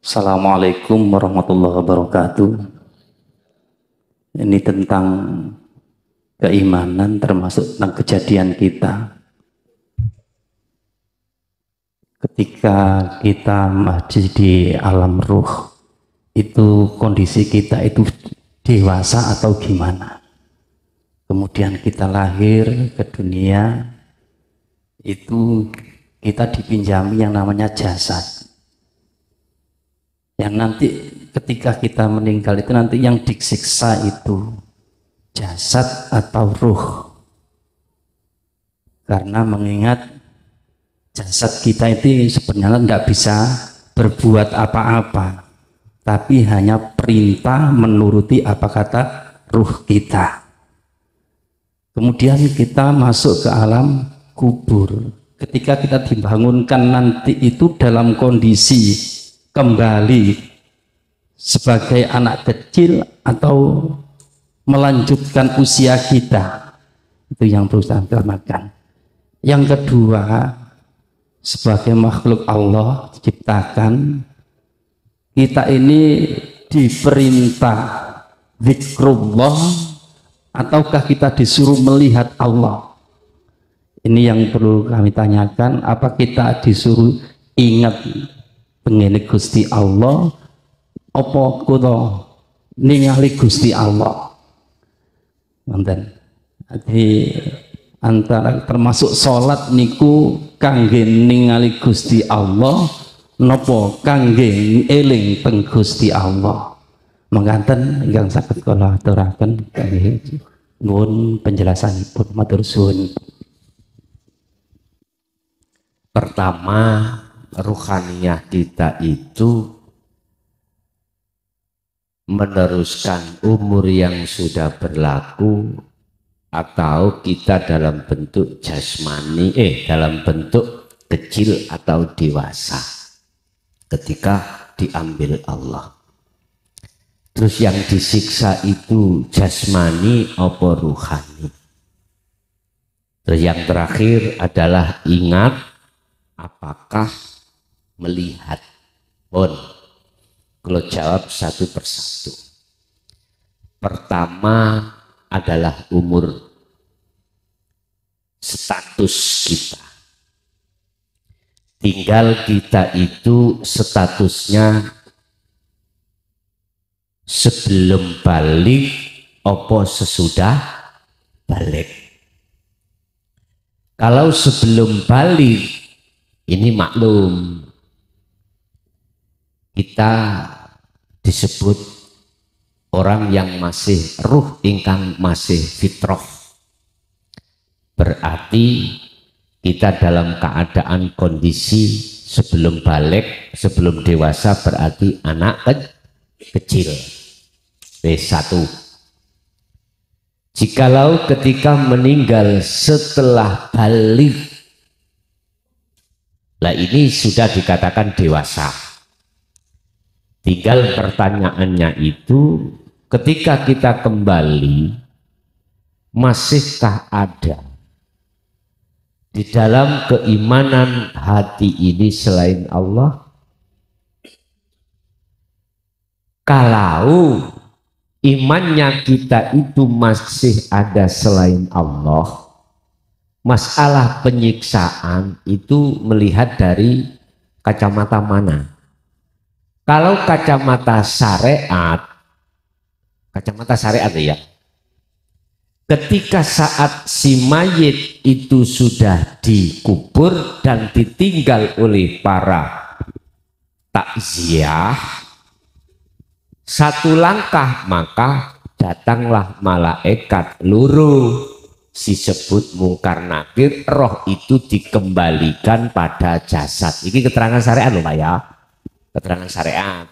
Assalamualaikum warahmatullahi wabarakatuh. Ini tentang keimanan, termasuk tentang kejadian kita. Ketika kita masih di alam ruh, itu kondisi kita itu dewasa atau gimana? Kemudian kita lahir ke dunia, itu kita dipinjami yang namanya jasad. Yang nanti ketika kita meninggal itu nanti yang disiksa itu jasad atau ruh. Karena mengingat jasad kita itu sebenarnya tidak bisa berbuat apa-apa, tapi hanya perintah menuruti apa kata ruh kita. Kemudian kita masuk ke alam kubur. Ketika kita dibangunkan nanti itu dalam kondisi kembali sebagai anak kecil atau melanjutkan usia kita, itu yang berusaha diselamatkan. Yang kedua, sebagai makhluk Allah diciptakan, kita ini diperintah zikrullah ataukah kita disuruh melihat Allah? Ini yang perlu kami tanyakan. Apa kita disuruh ingat pengene Gusti Allah, apa kudu ningali Gusti Allah? Nonton. Jadi antara termasuk sholat niku kangge ningali Gusti Allah, nopo kangge eling teng Gusti Allah. Mangkanten ingkang saged kula aturaken kangge nuwun penjelasanipun, matur suwun. Pertama, ruhaniyah kita itu meneruskan umur yang sudah berlaku atau kita dalam bentuk jasmani, dalam bentuk kecil atau dewasa ketika diambil Allah. Terus yang disiksa itu jasmani apa ruhani. Terus yang terakhir adalah ingat apakah melihat. Pun kalau jawab satu persatu. Pertama adalah umur, status kita. Tinggal kita itu statusnya sebelum balik apa sesudah balik. Kalau sebelum balik, ini maklum kita disebut orang yang masih ruh ingkang masih fitrah. Berarti kita dalam keadaan kondisi sebelum balik, sebelum dewasa, berarti anak kecil. B1. Jikalau ketika meninggal setelah balik, lah ini sudah dikatakan dewasa. Tinggal pertanyaannya itu, ketika kita kembali, masihkah ada di dalam keimanan hati ini selain Allah? Kalau imannya kita itu masih ada selain Allah, masalah penyiksaan itu melihat dari kacamata mana? Kalau kacamata syariat ya, ketika saat si mayit itu sudah dikubur dan ditinggal oleh para takziah, satu langkah maka datanglah malaikat luru, si sebut mungkar nakir, roh itu dikembalikan pada jasad. Ini keterangan syariat loh Pak ya, keterangan syariat.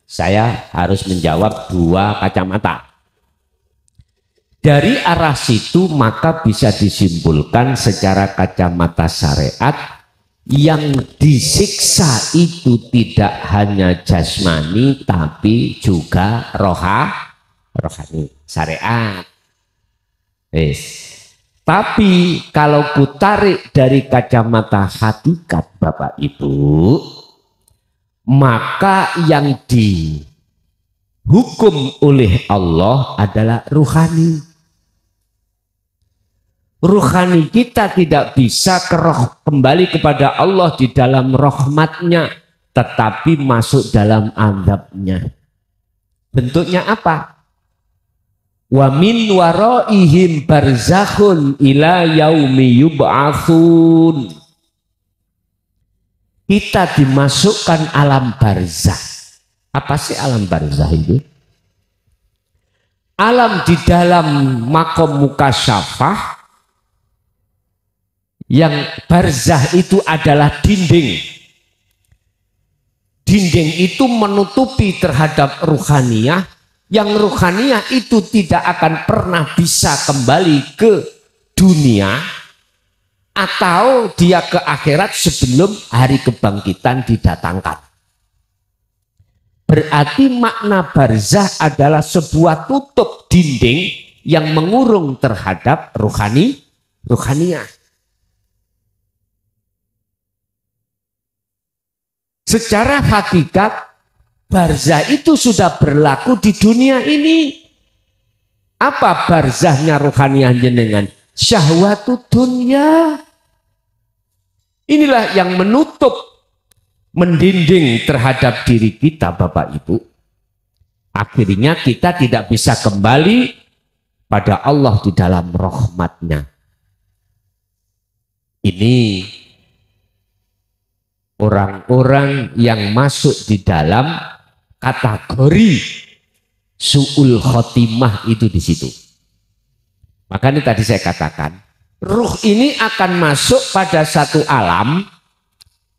Saya harus menjawab dua kacamata. Dari arah situ maka bisa disimpulkan secara kacamata syariat, yang disiksa itu tidak hanya jasmani tapi juga rohani, syariat. Tapi kalau kutarik dari kacamata hakikat Bapak Ibu, maka yang dihukum oleh Allah adalah ruhani. Ruhani kita tidak bisa kembali kepada Allah di dalam rahmatnya, tetapi masuk dalam azabnya. Bentuknya apa? Wa min waraihim barzakhun ila yaumi yub'atsun. Kita dimasukkan alam barzah. Apa sih alam barzah itu? Alam di dalam makom mukasyafah, yang barzah itu adalah dinding. Dinding itu menutupi terhadap ruhaniyah, yang ruhaniyah itu tidak akan pernah bisa kembali ke dunia atau dia ke akhirat sebelum hari kebangkitan didatangkan. Berarti makna barzah adalah sebuah tutup dinding yang mengurung terhadap ruhaniyah. Secara hakikat barzah itu sudah berlaku di dunia ini. Apa barzahnya ruhaniyah jenengan? Syahwatu dunya. Inilah yang menutup, mendinding terhadap diri kita, Bapak Ibu. Akhirnya kita tidak bisa kembali pada Allah di dalam rahmatnya. Ini orang-orang yang masuk di dalam kategori su'ul khotimah itu di situ. Makanya tadi saya katakan, ruh ini akan masuk pada satu alam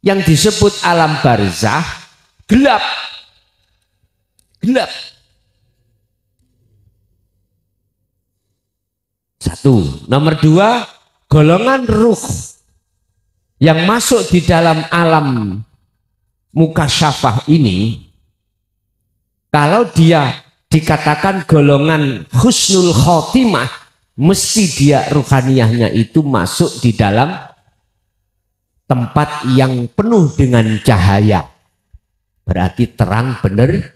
yang disebut alam barzah, gelap. Gelap. Satu. Nomor dua, golongan ruh yang masuk di dalam alam mukasyafah ini, kalau dia dikatakan golongan husnul khotimah, mesti dia ruhaniyahnya itu masuk di dalam tempat yang penuh dengan cahaya. Berarti terang bener.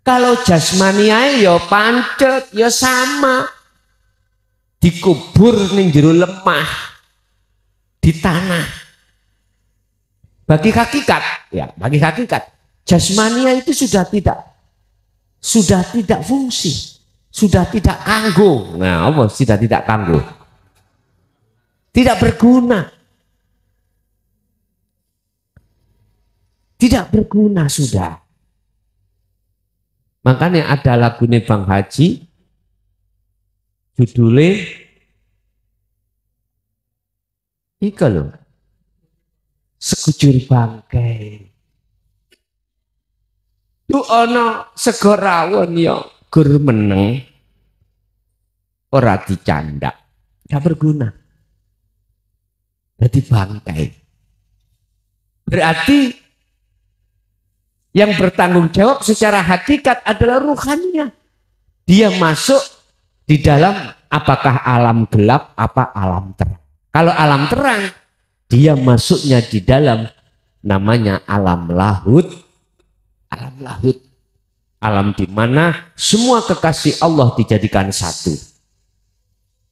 Kalau jasmaniah ya pancet, ya sama. Dikubur ning jero lemah, di tanah. Bagi hakikat, ya, bagi hakikat, jasmania itu sudah tidak fungsi, sudah tidak kanggo. Nah, apa sudah tidak kanggo? Tidak berguna. Tidak berguna sudah. Makanya ada lagunya Bang Haji, judulnya iki lho, sekujur bangkai. Lu ana sego rawon ya gur meneng ora dicandak, gak berguna. Jadi bangkai. Berarti yang bertanggung jawab secara hakikat adalah ruhannya. Dia masuk di dalam apakah alam gelap apa alam terang. Kalau alam terang, dia masuknya di dalam namanya alam lahut. Alam lahut. Alam di mana semua kekasih Allah dijadikan satu.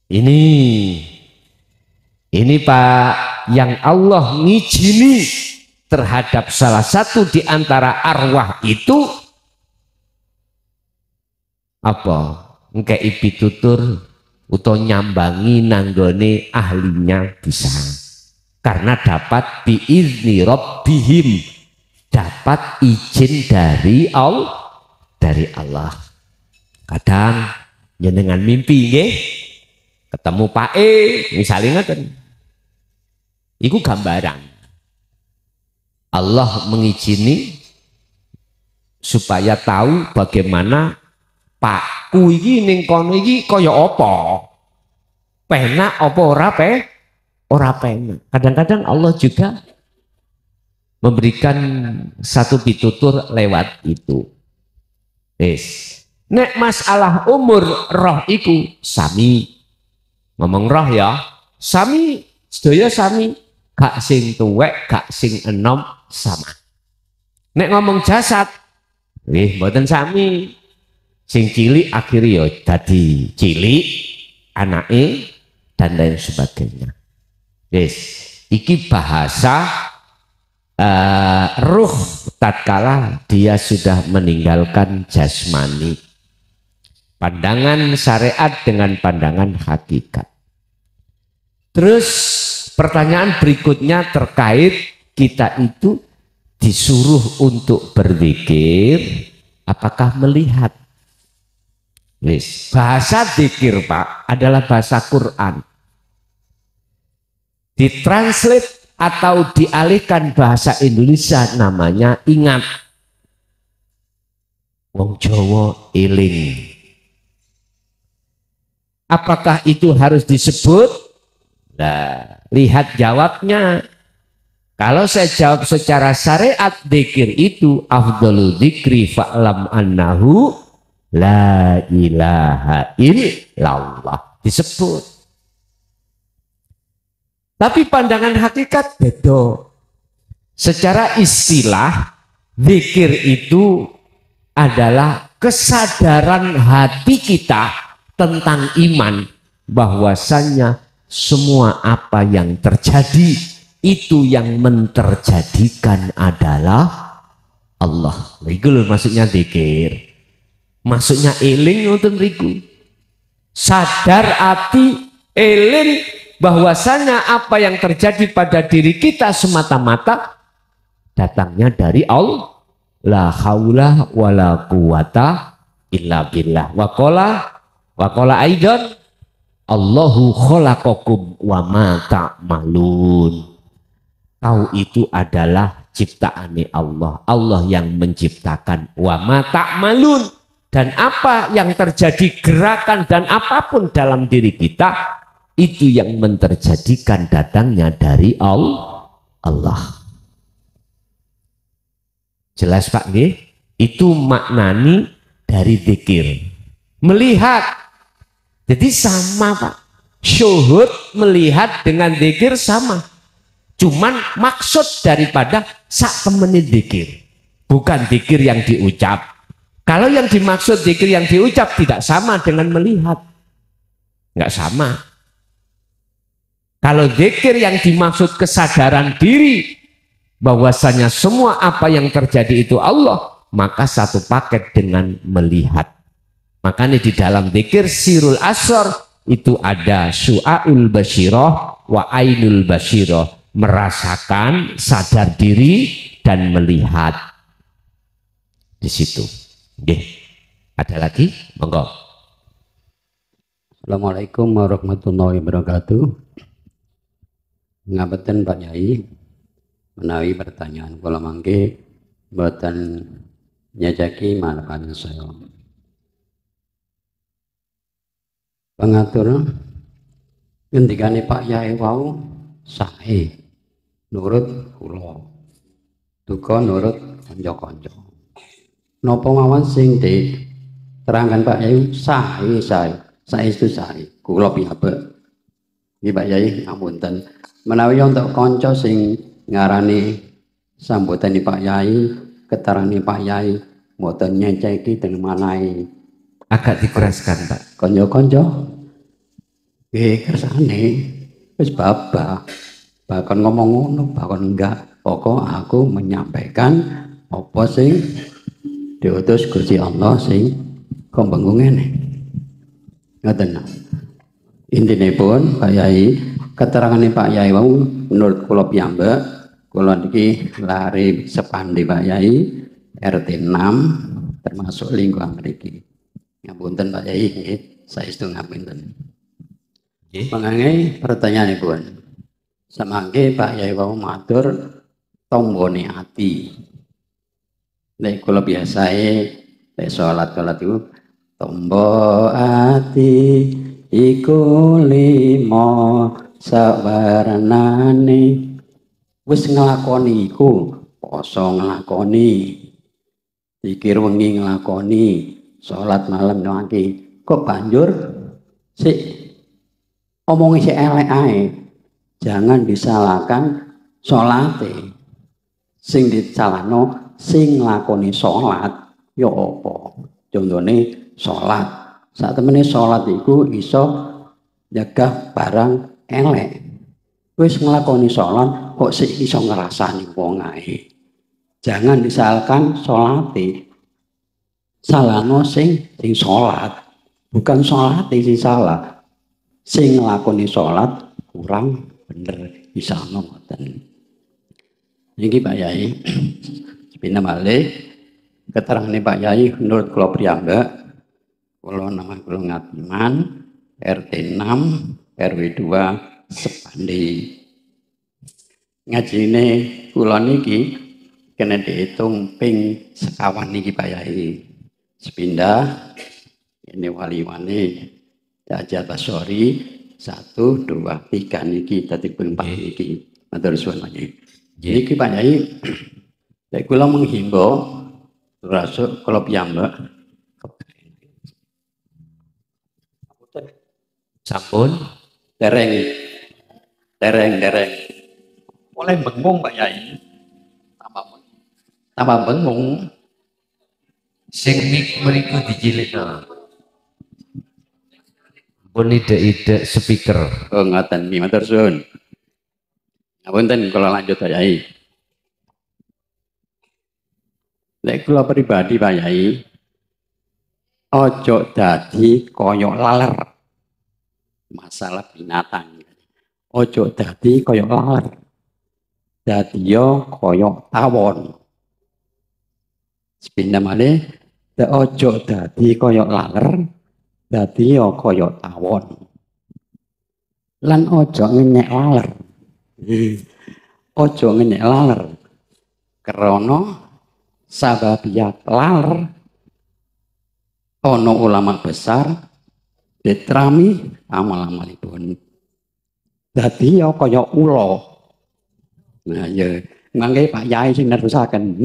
Ini Pak, yang Allah ngijini terhadap salah satu di antara arwah itu apa? Ngkei pitutur utawa nyambangi nanggone ahlinya bisa. Karena dapat biizni rabbihim, dapat izin dari Allah. Kadang jenengan mimpi nggih ketemu Pak E misalnya ngoten. Iku gambaran. Allah mengizini supaya tahu bagaimana Pakku iki ning kono iki kaya apa. Penak apa ora penak. Kadang-kadang Allah juga memberikan satu pitutur lewat itu. Nek masalah umur roh iku sami. Ngomong roh ya, sami, sedaya sami. Gak sing tuwek, gak sing enom, sama. Nek ngomong jasad, mboten sami. Sing cilik akhirnya ya dadi cilik, anake dan lain sebagainya. Yes, iki bahasa ruh tatkala dia sudah meninggalkan jasmani. Pandangan syariat dengan pandangan hakikat. Terus pertanyaan berikutnya terkait kita itu disuruh untuk berzikir, apakah melihat? Bahasa zikir Pak adalah bahasa Quran. Ditranslate atau dialihkan bahasa Indonesia namanya ingat. Wong Jawa eling. Apakah itu harus disebut? Nah, lihat jawabnya. Kalau saya jawab secara syariat, zikir itu afdhalu dzikri fa'lam annahu la ilaha illallah, disebut. Tapi pandangan hakikat beda. Secara istilah, zikir itu adalah kesadaran hati kita tentang iman, bahwasannya semua apa yang terjadi itu yang menterjadikan adalah Allah. Itu maksudnya zikir. Maksudnya eling ngoten riku. Sadar hati eling bahwasanya apa yang terjadi pada diri kita semata-mata datangnya dari Allah. La haula wala quwata illa billah. Wa qala aidan Allahu khalaqakum wa ma ta'malun. Kau itu adalah ciptaane Allah. Allah yang menciptakan wa ma ta'malun. Dan apa yang terjadi gerakan dan apapun dalam diri kita itu yang menterjadikan datangnya dari Allah. Jelas Pak nggih? Itu maknani dari zikir. Melihat. Jadi sama Pak. Syuhud melihat dengan zikir sama. Cuman maksud daripada sak temeni zikir. Bukan zikir yang diucap. Kalau yang dimaksud zikir yang diucap tidak sama dengan melihat. Enggak sama. Kalau zikir yang dimaksud kesadaran diri bahwasanya semua apa yang terjadi itu Allah, maka satu paket dengan melihat. Makanya di dalam zikir sirul asr itu ada syu'aul basyirah wa ainul basyirah, merasakan, sadar diri dan melihat. Di situ. Oke. Ada lagi? Monggo. Assalamualaikum warahmatullahi wabarakatuh. Ngabetan Pak Yai menawi pertanyaan kula mangke mboten nyajaki malakan saya. Pengatur ngendikane Pak Yai wau sae nurut kula. Duka nurut kanca-kanca. Napa mawon sing diterangkan Pak Yai sae itu sae kula piyambak. Nggih Pak Yai ngapunten. Menawi untuk kanca sing ngarani sambutane Pak Yai, keterane Pak Yai mboten nyeceki teng manahe. Agak dikeraskan Pak. Kanca-kanca nggih kersane wis babah. Bahkan ngomong ngono, bahkan enggak. Pokok aku menyampaikan apa sing diutus Gusti Allah sing kembang ngene. Ngoten. Intinipun Pak Yai, keterangane Pak Yai wau menurut kula piyambak, kula niki lari sepandi Pak Yai RT 6 termasuk lingkungan mriki. Ngapunten Pak Yai nggih, saestu ngapunten. Nggih. Mangke pertanyaanipun. Samangke Pak Yai wau matur tombone ati. Nek kula biasae nek salat itu tombo ati iku limo sawarnane wis nglakoni iku poso nglakoni zikir wengi nglakoni salat malam nglakoni kok banjur sik omongi sik elek ae. Jangan disalahkan salate sing disalahno sing nglakoni salat ya apa? Contone salat. Sak temene salat iku iso nyegah barang elek. Wis nglakoni salat kok sik iso ngrasani wong ae. Jangan disalahkan salate. Salahno sing salat. Bukan salat sing salah. Sing nglakoni salat kurang bener bisa ngoten. Niki Pak Yai. Sepina malih keterangane Pak Yai menurut kula priyambak kula nama kula Ngatiman RT 6 RW 2 Sepandi. Ngajine kula niki kena dihitung ping sekawan niki Pak Yai. Sepindah ini wali-wali Jajat Basori 1, 2, 3 niki tadi ping 4 niki. Matur suwun Pak Yai. Niki Pak Yai lek kula menghimbau termasuk kula piyambak Sampun dereng oleh bengung Pak Yai tambah bengung sing mriku dicilikno. Pun ide-ide speaker. oh ngoten niki matur suwun. Ngapunten kula lanjut Pak Yai. Lek kula pribadi Pak Yai ojo dadi koyok laler. Masalah binatang. Ojo dadi koyok laler. Dadiya koyok tawon. Sepindah malih ojo dadi koyok laler. Dadiya koyok tawon. Lan ojo ngenyek laler. Ojo ngenyek laler. Krana sababiyat laler ana ulama besar detrami amal-amalipun. Dadi ya kaya ula. Nah ya mangke Pak Yai sing nerusaken.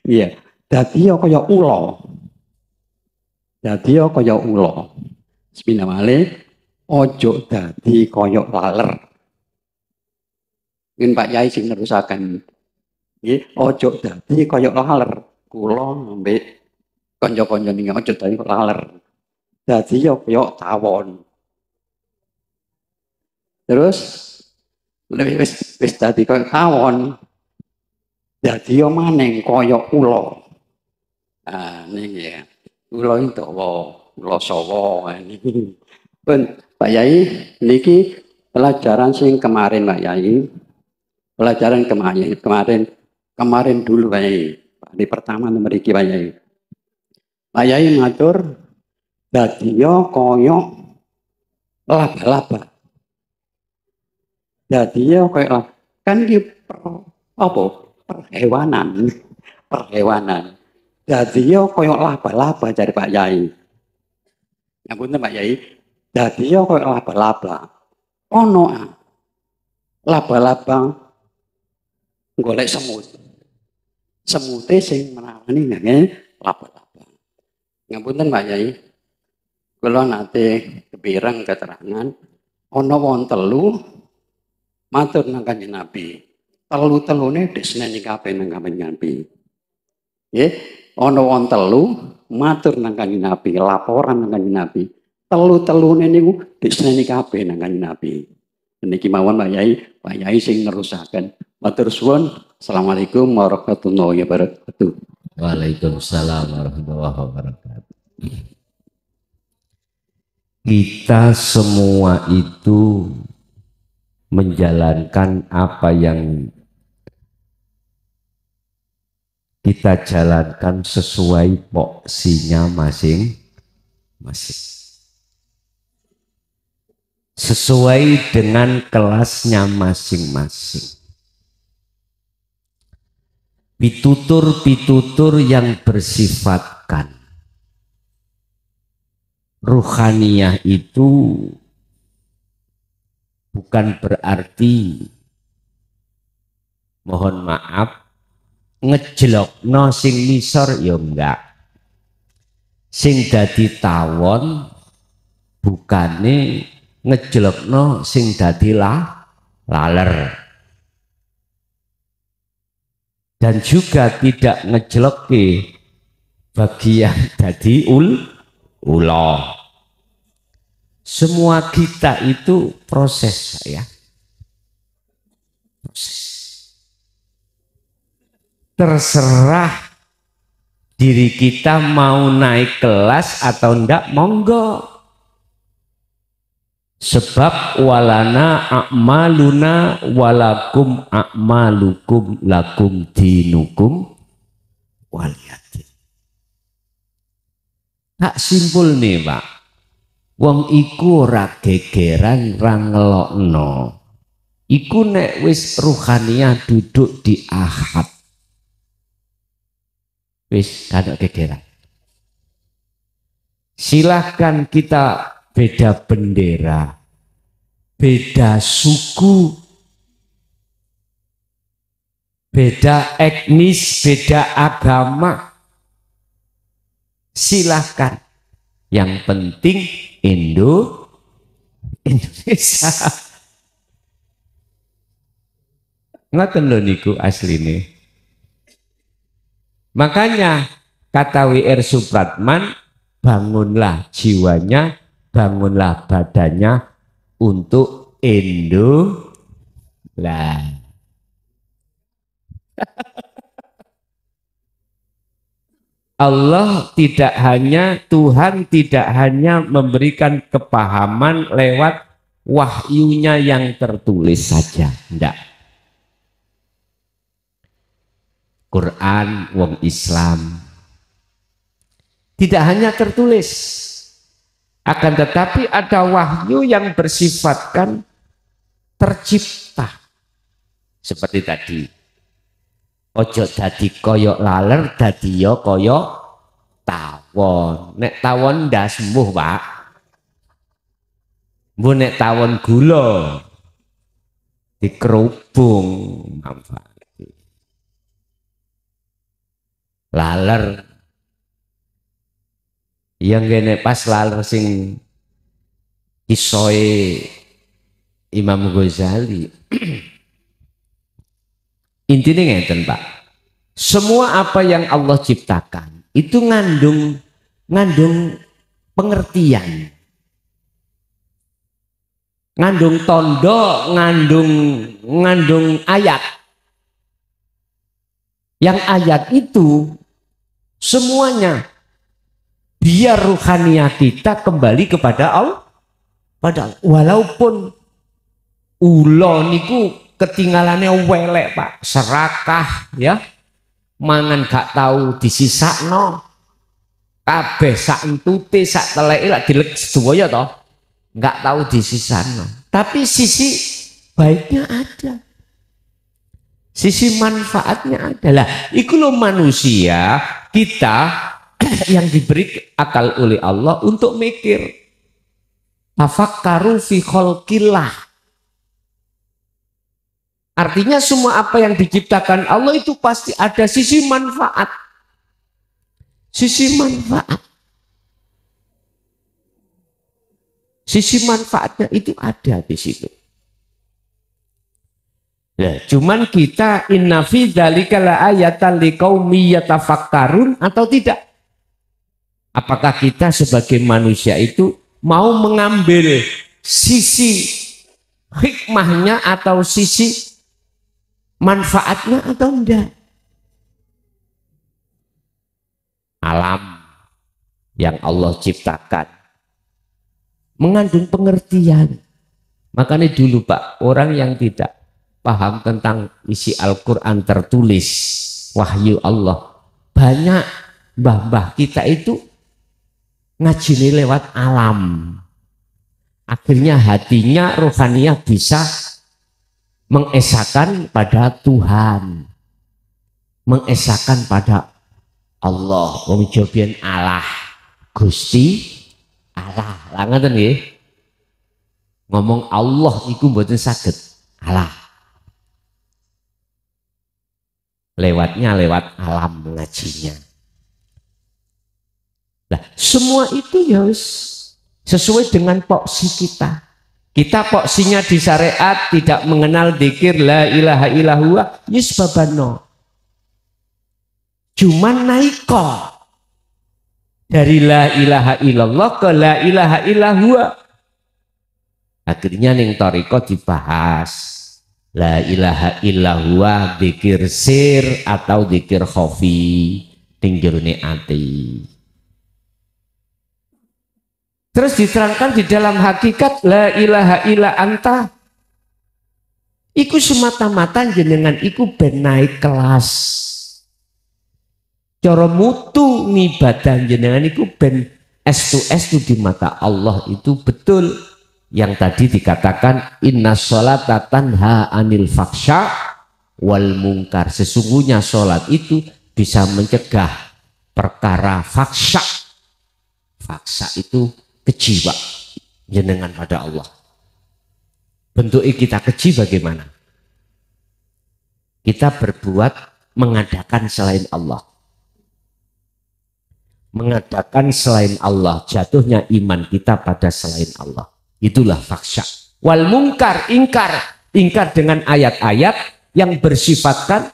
Iya, dadi ya kaya ula. Dadi ya kaya ula. Sepindah malih ojo dadi kaya laler. Yen Pak Yai sing nerusaken. Nggih, ojo dadi kaya laler. Kula ambek kanca-kanca niki ojo dadi laler. Dadi ya kaya tawon. Terus wis dadi kaya tawon. Dadi ya maneng kaya ula. Ah niki ya. Ula iki dawa, ula sawa niki. Pun Pak Yai niki pelajaran sing kemarin Pak Yai. Pelajaran kemarin dulu Pak Yai. Di pertama mriki Pak Yai. Pak Yai matur dadiya kaya laba-laba. Dadiya kaya kan iki perhewanan. Perhewanan. Dadiya kaya laba-laba jare Pak Yai. Ngapunten Pak Yai. Dadiya kaya laba-laba. Ono laba-laba golek semut. Semute sing menawani nggih laba-laba. Ngapunten Pak Yai. Kula nate kepireng keterangan ana wong telu matur nang Kanjeng Nabi. Telu-telune disneni kabeh nang Kanjeng Nabi. Nggih, ana wong telu matur nang Kanjeng Nabi, laporan nang Kanjeng Nabi. Telu-telune niku disneni kabeh nang Kanjeng Nabi. Niki mawon Pak Yai sing nerusaken. Matur suwun. Assalamualaikum warahmatullahi wabarakatuh. Waalaikumsalam warahmatullahi wabarakatuh. Kita semua itu menjalankan apa yang kita jalankan sesuai porsinya masing-masing. Sesuai dengan kelasnya masing-masing. Pitutur-pitutur yang bersifatkan ruhaniyah itu bukan berarti mohon maaf ngejlokno sing misor ya enggak. Sing dadi tawon bukane ngejlokno sing dadi laler. dan juga tidak ngejloke bagian dadi ulo. Semua kita itu proses ya. Proses. Terserah diri kita mau naik kelas atau ndak, monggo. Sebab walana a'maluna walakum a'malukum lakum dinukum waliyadin. Tak simpul nih Pak. Wong iku ora gegeran ra ngelokno. Iku nek wis ruhaniyah duduk di ahad. Wis kada gegeran. Silahkan kita beda bendera, beda suku, beda etnis, beda agama. Silahkan. Yang penting Indonesia. Ngoten lho niku asline. Makanya kata W.R. Supratman, bangunlah jiwanya, bangunlah badannya untuk lah. Tuhan tidak hanya memberikan kepahaman lewat wahyunya yang tertulis saja, enggak. Quran wong Islam tidak hanya tertulis, akan tetapi ada wahyu yang bersifatkan tercipta. Seperti tadi, ojo dadi koyok laler, dadi yo koyok tawon. Nek tawon ndak sembuh Pak. Bu nek tawon gula dikerubung manfaat. Laler yang gene pas laler sing kisoe Imam Ghazali. Intinya ngeten Pak, semua apa yang Allah ciptakan itu ngandung pengertian, ngandung tondo, ngandung ayat. Yang ayat itu semuanya biar ruhaniyah kita kembali kepada Allah. Walaupun ulo niku ketinggalannya welek Pak, serakah ya, mangan gak tahu disisakno, kabeh sak entute sak teleke lak dilek sedaya toh, gak tahu disisakno. Tapi sisi baiknya ada, sisi manfaatnya adalah iku lo manusia kita yang diberi akal oleh Allah untuk mikir. Tafakkaru fi khalqillah. Artinya semua apa yang diciptakan Allah itu pasti ada sisi manfaat. Sisi manfaat. Sisi manfaatnya itu ada di situ. Nah, cuman kita inna fi dzalika la ayatan liqaumi yatafakkarun atau tidak? Apakah kita sebagai manusia itu mau mengambil sisi hikmahnya atau sisi manfaatnya atau enggak? Alam yang Allah ciptakan mengandung pengertian. Makanya dulu Pak, orang yang tidak paham tentang isi Al-Quran tertulis wahyu Allah, banyak mbah-mbah kita itu ngaji lewat alam. Akhirnya hatinya rohaniyah bisa mengesahkan pada Tuhan, mengesahkan pada Allah. Wong jobian Allah, Gusti Allah. Lah ngoten nggih. Ngomong Allah iku mboten saged Allah. Lewatnya lewat alam ngajinya. Nah, semua itu ya sesuai dengan poksi kita. Kita poksinya di syariat tidak mengenal dzikir la ilaha illallah, yes babano. Cuman naiko dari la ilaha illallah ke la ilaha illahua. Akhirnya ning toriko dibahas la ilaha illahua dzikir sir atau dzikir khafi ning jerone ati. Terus diterangkan di dalam hakikat la ilaha illa anta. Iku semata-mata jenengan iku ben naik kelas. Cara mutu ngibadah jenengan iku ben estu di mata Allah itu betul. Yang tadi dikatakan inna sholata tanha anil faksha wal mungkar. Sesungguhnya sholat itu bisa mencegah perkara faksha. Faksha itu keji Pak, jenengan pada Allah. Bentuknya kita keji bagaimana? Kita berbuat mengadakan selain Allah. Mengadakan selain Allah, jatuhnya iman kita pada selain Allah. Itulah faksha. Wal mungkar, ingkar. Ingkar dengan ayat-ayat yang bersifatkan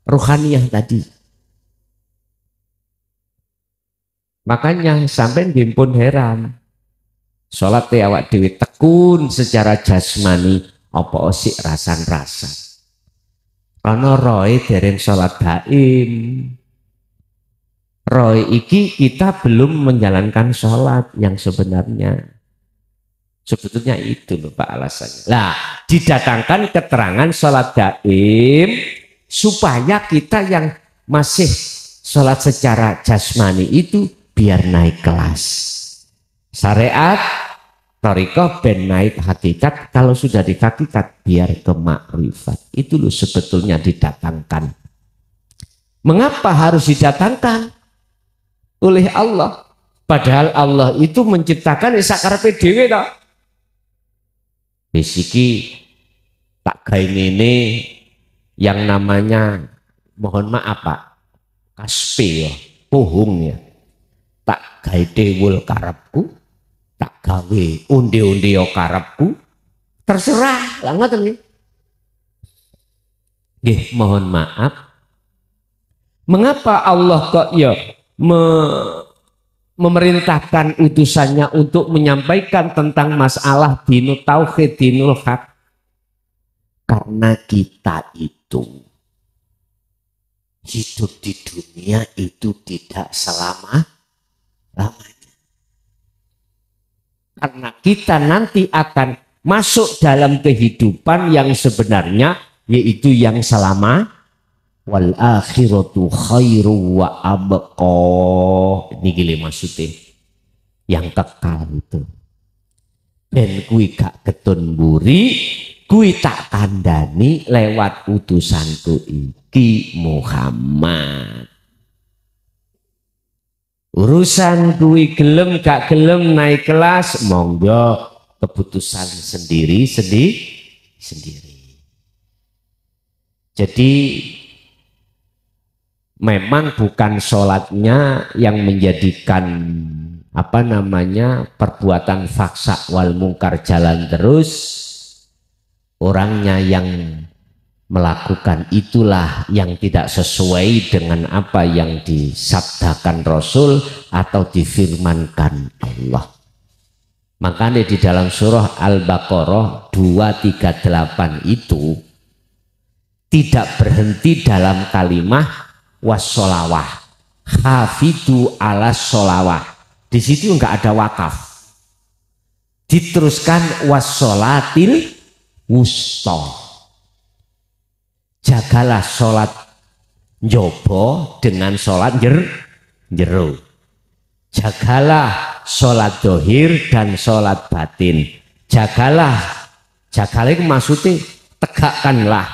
rohaniyah tadi. Makanya sampai dimpun heran. Sholat awak dewi tekun secara jasmani apa osik rasan-rasan. Karena roy dereng sholat daim. Roy iki kita belum menjalankan sholat yang sebenarnya. Sebetulnya itu loh Pak alasannya. Lah didatangkan keterangan sholat daim supaya kita yang masih sholat secara jasmani itu biar naik kelas. Syariat, thariqah ben naik hakikat. Kalau sudah di hakikat biar ke makrifat. Itu loh sebetulnya didatangkan. Mengapa harus didatangkan oleh Allah? Padahal Allah itu menciptakan sakarepe dhewe to. Besiki tak gawe ini yang namanya mohon maaf Pak, kaspe ya, puhung ya. Tak gawe dewul karepku, tak gawe undi-undi yo karepku, terserah lah ngoten nggih. Nggih, mohon maaf. Mengapa Allah kok ya memerintahkan utusannya untuk menyampaikan tentang masalah dinul tauhid, dinul haq? Karena kita itu hidup di dunia itu tidak selama-lamanya. Karena kita nanti akan masuk dalam kehidupan yang sebenarnya yaitu yang selama. Wal akhiratu khairu wa abqa. Ini gile maksudnya yang kekal itu. Ben kui gak ketun buri, kui tak kandani lewat utusanku iki Muhammad. Urusan kui gelem gak gelem naik kelas, monggo keputusan sendiri. Jadi memang bukan sholatnya yang menjadikan apa namanya perbuatan faksa wal mungkar jalan terus, orangnya yang melakukan itulah yang tidak sesuai dengan apa yang disabdakan Rasul atau difirmankan Allah. Makanya di dalam surah Al-Baqarah 238 itu tidak berhenti dalam kalimat wassolawah, hafidu ala sholawah. Di situ enggak ada wakaf. Diteruskan wassolatil wusta. Jagalah sholat njobo dengan sholat jero. Jagalah sholat dohir dan sholat batin. Jagalah itu maksudnya tegakkanlah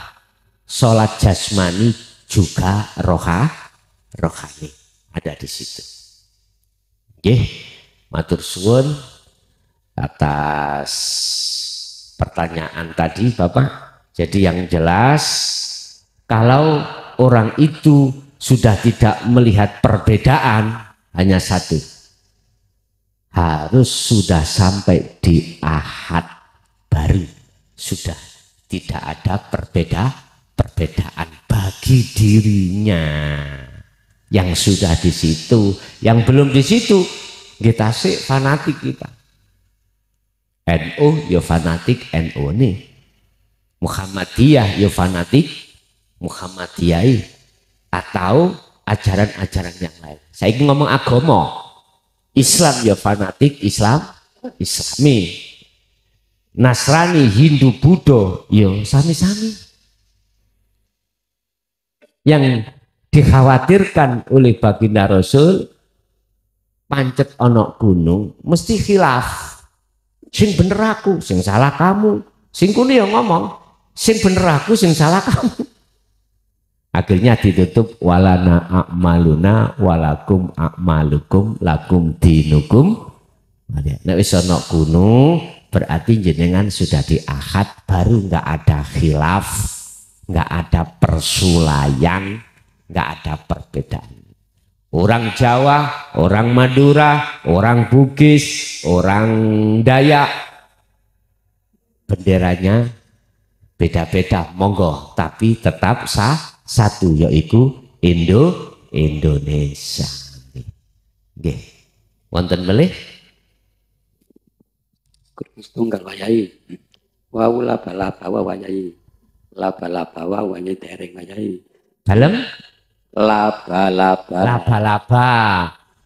sholat jasmani juga rohani ada di situ. Matur suwun atas pertanyaan tadi Bapak. Jadi yang jelas kalau orang itu sudah tidak melihat perbedaan, hanya satu, harus sudah sampai di ahad baru sudah tidak ada perbedaan bagi dirinya. yang sudah di situ, yang belum di situ kita sih fanatik kita. NU ya fanatik NU nih, Muhammadiyah ya fanatik Muhammadiyah, atau ajaran-ajaran yang lain. Saya ingin ngomong agama, Islam ya fanatik Islami, Nasrani, Hindu, Buddha ya sami-sami. Yang dikhawatirkan oleh baginda Rasul, pancet onok gunung mesti khilaf, sing bener aku, sing salah kamu, sing kuni yang ngomong sing bener aku, sing salah kamu. Akhirnya ditutup walana a'maluna walakum a'malukum lakum dinukum. Nek wis ana kuno berarti jenengan sudah diakad, baru nggak ada khilaf, nggak ada persulayan, nggak ada perbedaan. Orang Jawa, orang Madura, orang Bugis, orang Dayak, benderanya beda-beda, monggo, tapi tetap satu, yaitu Indonesia. Nggih. Wonten melih Tunggal wayai. Wau laba-laba wayai. Laba-laba wayai dereng wayai. dalem Laba-laba. laba-laba.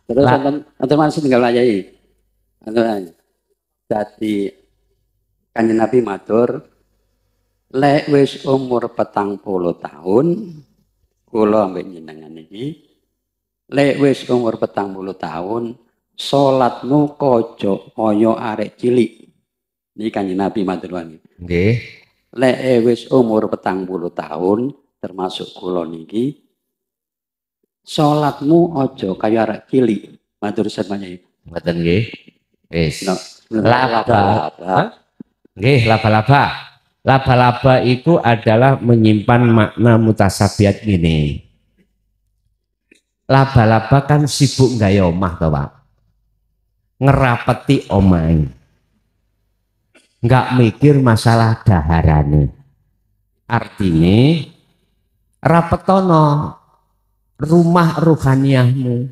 Terus enten masih tinggal wayai. Dadi Kanjeng Nabi matur, lek wis umur 40 tahun, kula ambek jenengan iki, lek wis umur 40 tahun, salatmu kojo kaya arek cilik. Niki Kanjeng Nabi matur wani. Nggih. Lek wis umur 40 tahun, termasuk kula niki, salatmu aja kaya arek cilik. Matur sampeyan. Ngoten nggih. Wis. Laba-laba. Nggih, laba-laba. Laba-laba itu adalah menyimpan makna mutasabihat gini. Laba-laba kan sibuk gaya omah toh, Pak. Ngerapeti omah. Nggak mikir masalah daharane. Artinya rapetono rumah ruhaniyahmu.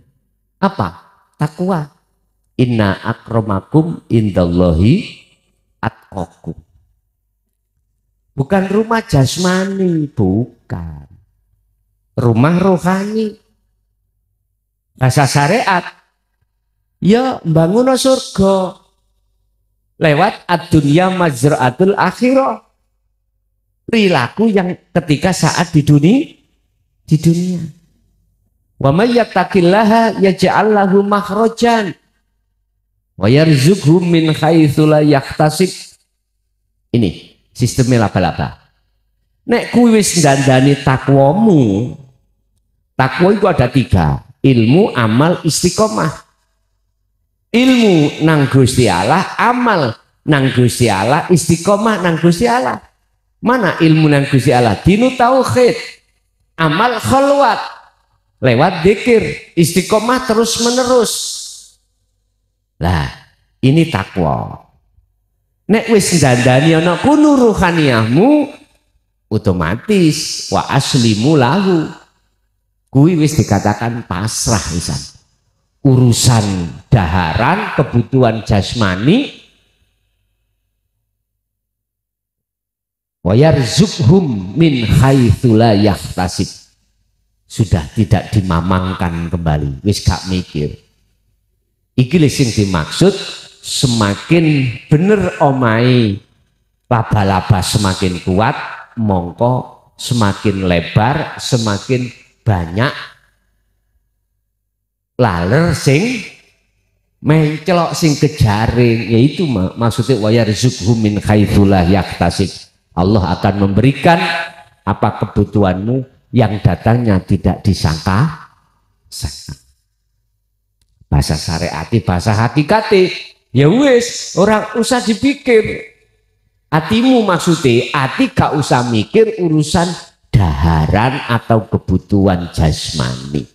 Apa? Takwa. Inna akramakum indallahi atqakum. Bukan rumah jasmani, bukan. Rumah rohani. Bahasa syariat, ya bangun surga lewat ad-dunya mazra'atul akhirah. Perilaku yang ketika saat di dunia. Wa may yattaqillaha yaj'al lahu makhrajan wa yarzuqhu min haitsu la yahtasib. Ini sistemnya laba-laba. Nek kuwi wis ndandani takwamu, takwa itu ada 3, ilmu, amal, istiqomah. Ilmu nang Gusti Allah, amal nang Gusti Allah, istiqomah nang Gusti Allah. Mana ilmu nang Gusti Allah? Dinu tauhid, amal khalwat, lewat zikir, istiqomah terus menerus. Lah, ini takwa. Nek wis ndandani ana kuno ruhaniyahmu, otomatis wa aslimu lahu. Kuwi wis dikatakan pasrah pisan. Urusan daharan, kebutuhan jasmani, wa yarzuqhum min haitsu la yahtasib. Sudah tidak dimamangkan kembali, wis gak mikir. Iki sing dimaksud, semakin bener omai laba-laba semakin kuat, mongko semakin lebar, semakin banyak laler sing mencelok sing kejaring, yaitu maksudnya wa yarzuqhum min haitsu la yahtasib. Allah akan memberikan apa kebutuhanmu yang datangnya tidak disangka. Bahasa syariati, bahasa hakikati, ya wis, orang usah dipikir. Hatimu maksudnya, hati gak usah mikir urusan daharan atau kebutuhan jasmani.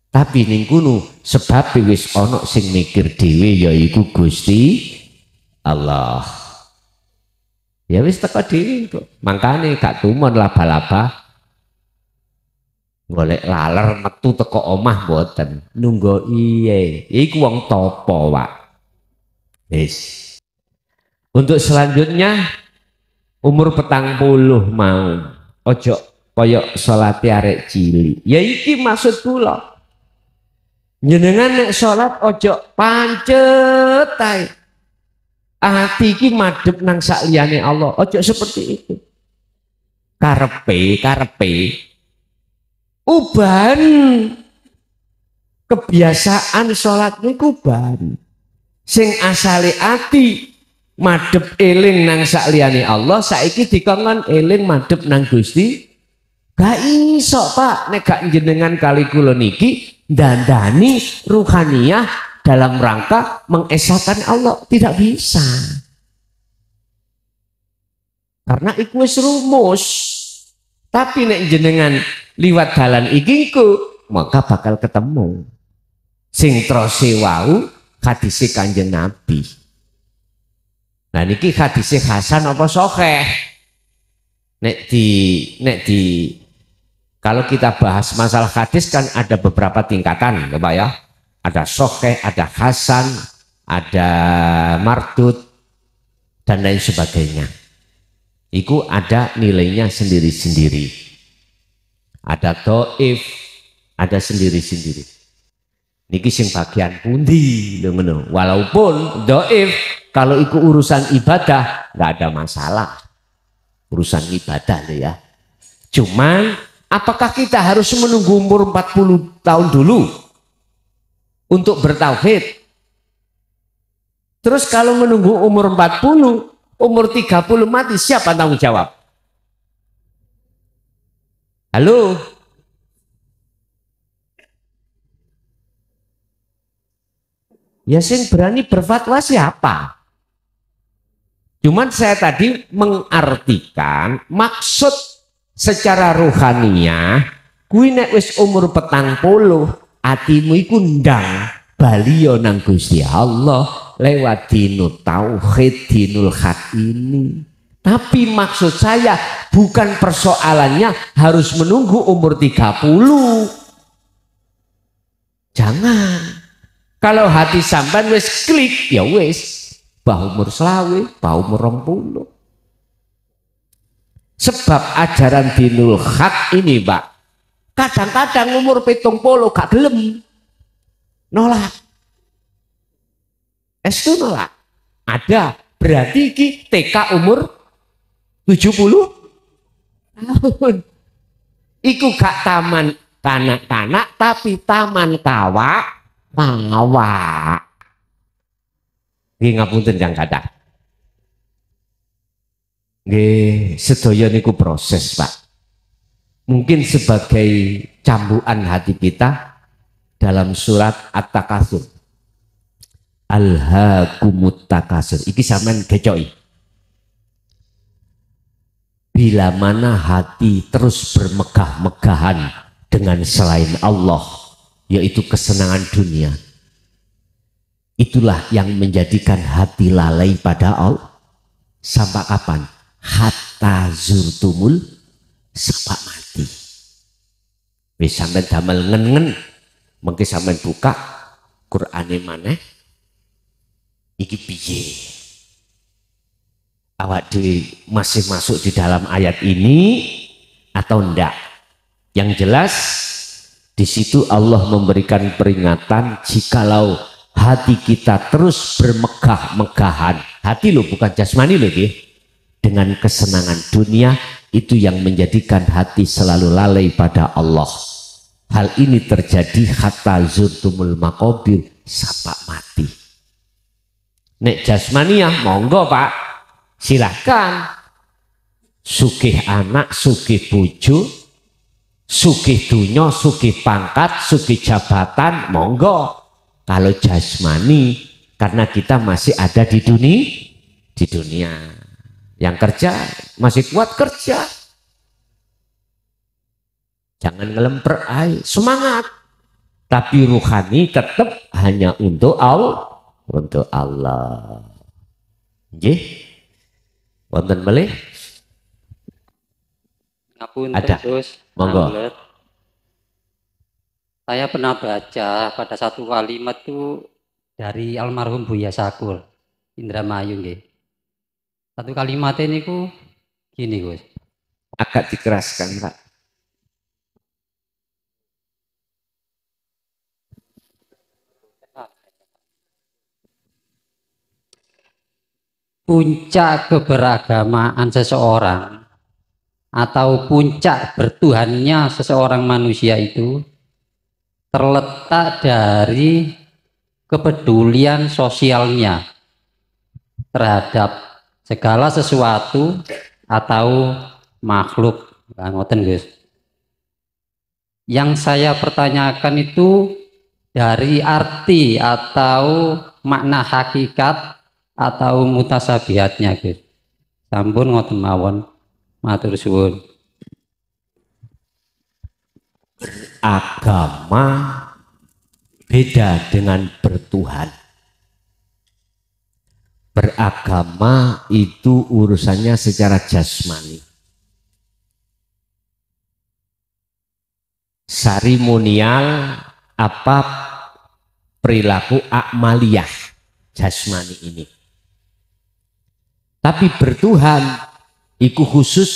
Tapi ning kono sebab wis ana sing mikir dhewe yaiku Gusti Allah. Ya wis teko dhewe kok. Mangkane gak tumon laba-laba. golek laler metu teko omah mboten nunggu iye iku wong topo Pak. Wis untuk selanjutnya umur 40 mau ojo koyok sholat arek cilik ya iki maksud kula jenengan nek sholat ojo pancet ae ati iki madhep nang sakliyane Allah ojo seperti itu karepe uban kebiasaan sholat niku ban sing asale ati madhep eling nang sakliyane Allah saiki dikongkon eling madhep nang Gusti gak iso Pak nek gak jenengan kali kula niki dandani ruhaniyah dalam rangka mengesahkan Allah tidak bisa karena iku wis rumus tapi nek jenengan liwat dalan iki maka bakal ketemu sing trose wau hadise Kanjeng Nabi. Nah niki hadise Hasan apa sahih? Nek di kalau kita bahas masalah hadis kan ada beberapa tingkatan, Pak ya. Ada sahih, ada hasan, ada mardud dan lain sebagainya. Itu ada nilainya sendiri-sendiri. Ada dhaif, ada sendiri-sendiri. Niki sing bagian pundi lho ngono. Walaupun dhaif kalau itu urusan ibadah nggak ada masalah. Urusan ibadah lho ya. Cuman apakah kita harus menunggu umur 40 tahun dulu untuk bertauhid? Terus kalau menunggu umur 40, umur 30 mati, siapa tanggung jawab? Halo? Ya sing berani berfatwa siapa? Cuman saya tadi mengartikan maksud secara rohaniah kuwi nek wis umur 40 atimu iku ndang bali yo nang Gusti Allah lewat dinul tauhid dinul hak ini. Tapi maksud saya bukan persoalannya harus menunggu umur 30. Jangan. Kalau hati sampean wis klik ya wis bah umur selawe, bah umur 20. Sebab ajaran dinul hak ini Pak kadang-kadang umur 70 gak gelem nolak itu nolak ada berarti ki TK umur 70 tahun iku gak taman kanak-kanak tapi taman kawak nggih ngapunten Kang Kadah nggih sedaya niku proses Pak. Mungkin sebagai cambukan hati kita dalam surat At-Takatsur. Alhaakumut takatsur. Iki sampean gecoki. Bila mana hati terus bermegah-megahan dengan selain Allah, yaitu kesenangan dunia. Itulah yang menjadikan hati lalai pada Allah. Sampai kapan? Hatta zurtumul sepak mati. Wis sampean damel ngen-ngen mengki sampean buka Qur'ane maneh iki piye? Awak dhewe masih masuk di dalam ayat ini atau enggak? Yang jelas di situ Allah memberikan peringatan jikalau hati kita terus bermegah-megahan. Hati lo bukan jasmani lo nggih. Dengan kesenangan dunia itu yang menjadikan hati selalu lalai pada Allah. Hal ini terjadi hatta zurtumul maqabir sampai mati. Nek jasmaniah monggo Pak, silahkan. Sugih anak, sugih bojo, sugih dunya, sugih pangkat, sugih jabatan, monggo. Kalau jasmani karena kita masih ada di dunia. Yang kerja masih kuat kerja. Jangan ngelemper aja, semangat. Tapi ruhani tetap hanya untuk Allah. Untuk Allah. Nggih. Wonten melih? Ngapunten Ada. Gus. Monggo. Saya pernah baca pada satu kalimat itu dari almarhum Buya Sakur, Indramayu nggih. Satu kalimat ini ku gini Gus. Agak dikeraskan Pak. Puncak keberagamaan seseorang atau puncak bertuhannya seseorang manusia itu terletak dari kepedulian sosialnya terhadap segala sesuatu atau makhluk. Nah, ngoten Gus. Yang saya pertanyakan itu dari arti atau makna hakikat atau mutasabihatnya Gus. Sampun ngoten mawon. Matur suwun. Agama beda dengan bertuhan. Beragama itu urusannya secara jasmani. Seremonial apa perilaku akmaliyah jasmani ini. Tapi bertuhan iku khusus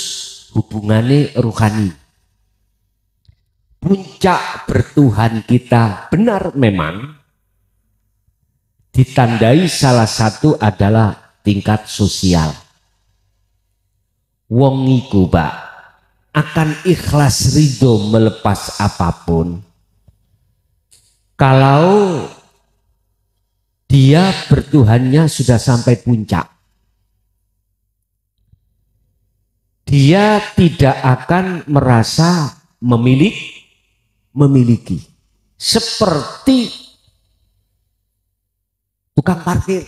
hubungannya ruhani. Puncak bertuhan kita benar memang ditandai salah satu adalah tingkat sosial. Wong iku Pak akan ikhlas ridho melepas apapun kalau dia bertuhannya sudah sampai puncak. Dia tidak akan merasa memiliki seperti tukang parkir.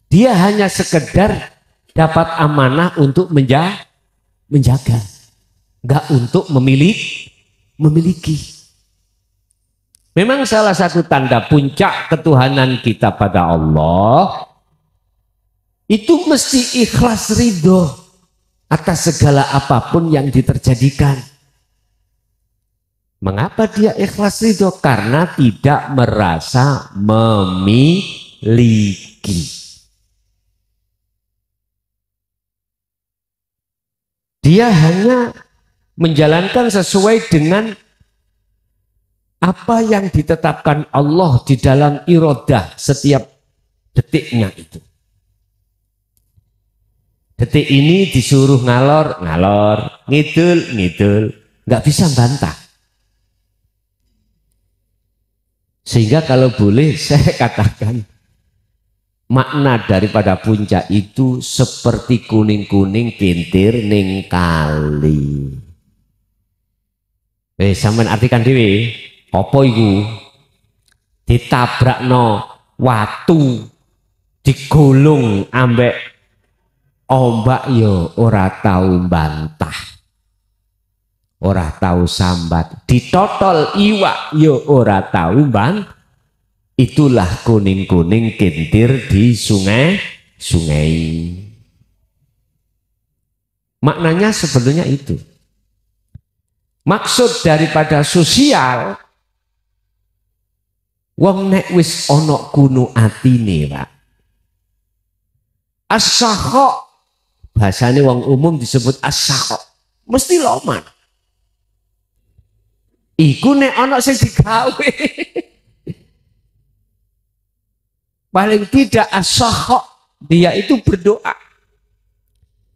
Dia hanya sekedar dapat amanah untuk menjaga, enggak untuk memiliki. Memang salah satu tanda puncak ketuhanan kita pada Allah itu mesti ikhlas ridho atas segala apapun yang diterjadikan. Mengapa dia ikhlas ridho? Karena tidak merasa memiliki. Dia hanya menjalankan sesuai dengan apa yang ditetapkan Allah di dalam iradah setiap detiknya itu. Detik ini disuruh ngalor, ngidul, nggak bisa bantah. Sehingga kalau boleh saya katakan makna daripada puncak itu seperti kuning-kuning pintir ning kali. Sampeyan artikan dhewe, apa iku? Ditabrakno watu, digulung ambek ombak yo ora tahu bantah, ora tahu sambat, ditotol iwak yo ora tahu bantah. Itulah kuning-kuning kintir di sungai. Maknanya sebetulnya itu. Maksud daripada sosial, wong nek wis ana kunu atine, Pak. As-sakha, bahasane wong umum disebut as-sakha, mesti loman. Iku nek ana sing digawe. Paling tidak as-sakha, dia itu berdoa.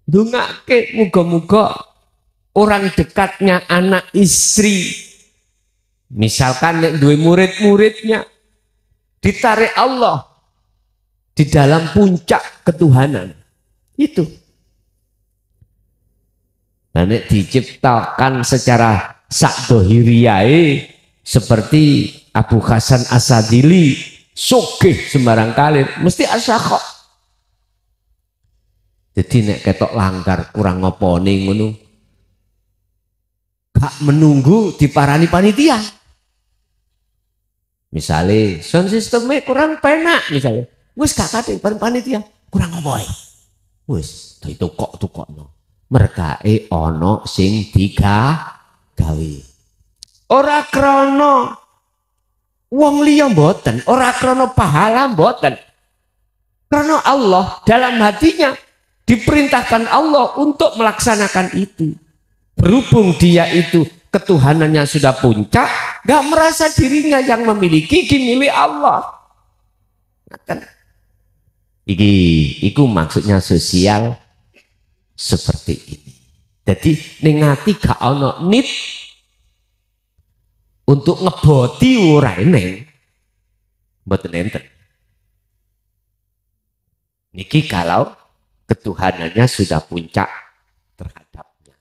Dongake muga-muga orang dekatnya anak istri. Misalkan nek duwe murid-muridnya ditarik Allah di dalam puncak ketuhanan. Itu. Nah, nek diciptakan secara sakdohiriyae seperti Abu Hasan Asadili, sugih sembarang kalir, mesti as-sakha. Jadi nek ketok langgar kurang ngopone ngono, gak menunggu diparani panitia. Misalnya sound sistemnya kurang penak, misalnya wis gak kate bareng panitia, kurang ngopoe. Wis ditukok-tukokno. Mergae ana sing digawe. Ora krana wong liya mboten, ora krana pahala mboten. Karena Allah dalam hatinya diperintahkan Allah untuk melaksanakan itu. Berhubung dia itu ketuhanannya sudah puncak, gak merasa dirinya yang memiliki, dimiliki Allah. Iku maksudnya sosial seperti ini. Jadi ningati gak ono nit untuk ngeboti urane mboten enten. Niki kalau ketuhanannya sudah puncak terhadapnya.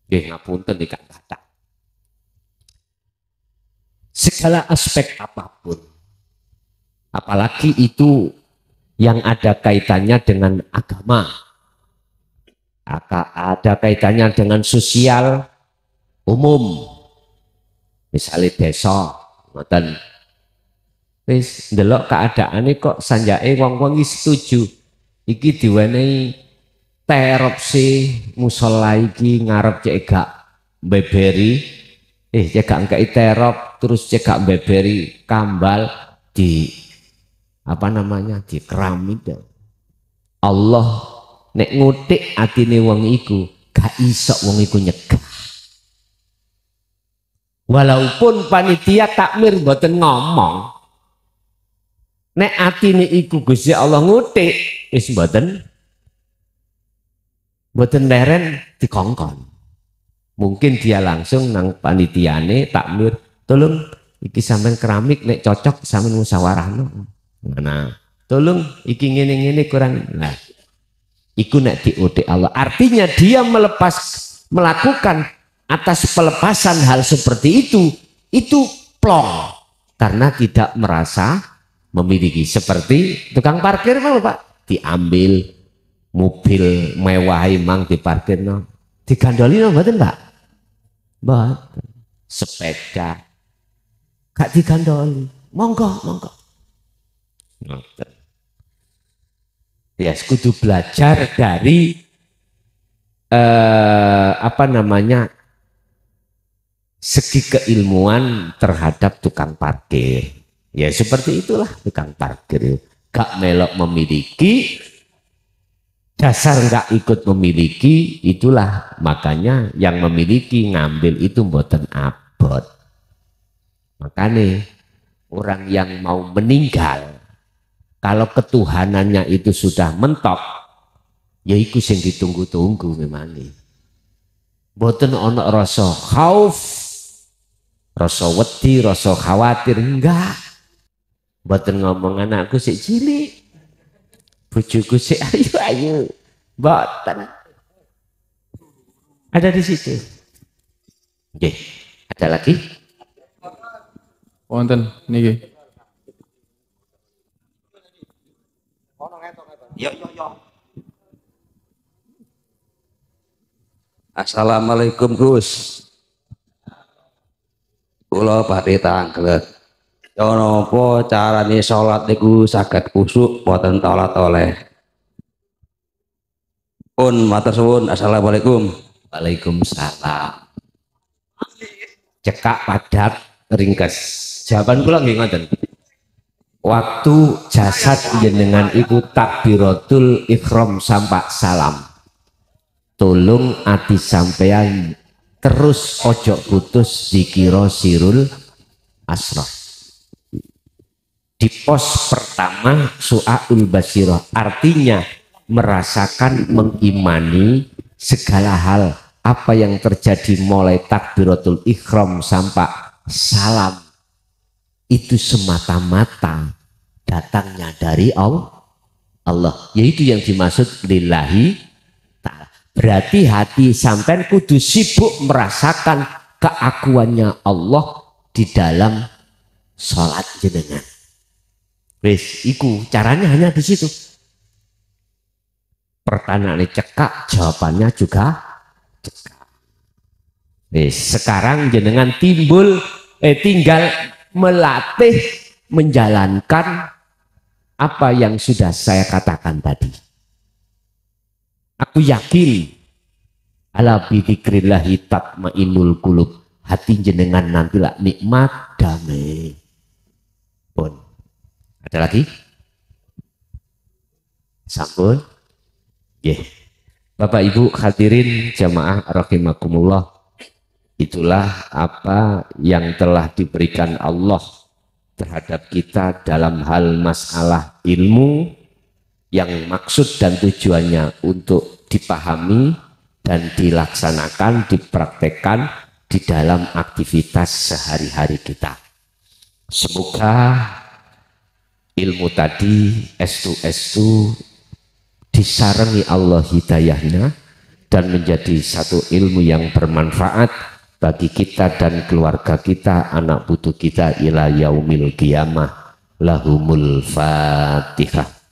Nggih ngapunten iki kata. Segala aspek apapun, apalagi itu yang ada kaitannya dengan agama, ada kaitannya dengan sosial umum, misalnya desa, ngoten. Wis ndelok keadaane kok sanjake wong-wong iki setuju. Iki diwenehi teropsi musala iki ngarep cek gak beberi, cek gak ngkei terop terus cek gak beberi kambal di apa namanya di keramik. Allah nek ngutik atine wong iku gak iso wong iku nyegah. Walaupun panitia takmir mboten ngomong, nek atine iku Gusti Allah ngutik wis mboten leren dikongkon. Mungkin dia langsung nang panitiane takmir, tolong iki sampean keramik nek cocok sampean musyawarahno. Nah, tolong iki ngene-ngene kurang. Nah, iku nek diutik Allah. Artinya dia melakukan atas pelepasan hal seperti itu plong karena tidak merasa memiliki. Seperti tukang parkir mau Pak, diambil mobil mewah mang diparkir no, digandoli no mboten Pak? Mboten. Sepeda gak digandoli, monggo. Ya kudu belajar dari apa namanya segi keilmuan terhadap tukang parkir. Ya seperti itulah tukang parkir. Gak melok memiliki, dasar gak ikut memiliki, itulah makanya yang memiliki ngambil itu mboten abot. Makanya orang yang mau meninggal, kalau ketuhanannya itu sudah mentok, ya iku sing ditunggu-tunggu memang. Mboten ono rasa khauf, rasa wedi, rasa khawatir, enggak. Mboten ngomong anakku sik cilik, bojoku sik ayu-ayu, mboten. Ada di situ. Oke, ada lagi? Wonten niki. Yo. Assalamualaikum Gus. Kula badhe tanglet. Ya napa carane salat niku saged kusuk boten tolat-oleh. Pun matur suwun. Assalamualaikum. Waalaikumsalam. Cekak padat ringkes. Jawaban kula nggih ngoten. Waktu jasad jenengan iku takbiratul ihram sampai salam. Tolong ati sampean terus ojo putus dikira sirul asraf. Di pos pertama su'aul basirah, artinya merasakan, mengimani segala hal apa yang terjadi mulai takbiratul ihram sampai salam itu semata-mata datangnya dari Allah, yaitu yang dimaksud lillahi ta'ala. Berarti hati sampean kudu sibuk merasakan keakuannya Allah di dalam sholat jenengan. Wes, iku caranya hanya di situ. Pertanyaannya cekak, jawabannya juga cekak. Wes, sekarang jenengan tinggal melatih menjalankan apa yang sudah saya katakan tadi. Aku yakin ala bidzikrillahi tatmainnul qulub. hati jenengan nanti lah nikmat damai. Pun ada lagi? Sampun? Bapak Ibu hadirin jamaah rahimakumullah, itulah apa yang telah diberikan Allah terhadap kita dalam hal masalah ilmu yang maksud dan tujuannya untuk dipahami dan dilaksanakan, dipraktekkan di dalam aktivitas sehari-hari kita. Semoga ilmu tadi estu disarangi Allah hidayahnya dan menjadi satu ilmu yang bermanfaat bagi kita dan keluarga kita, anak putu kita ila yaumil qiyamah. Lahumul Fatihah.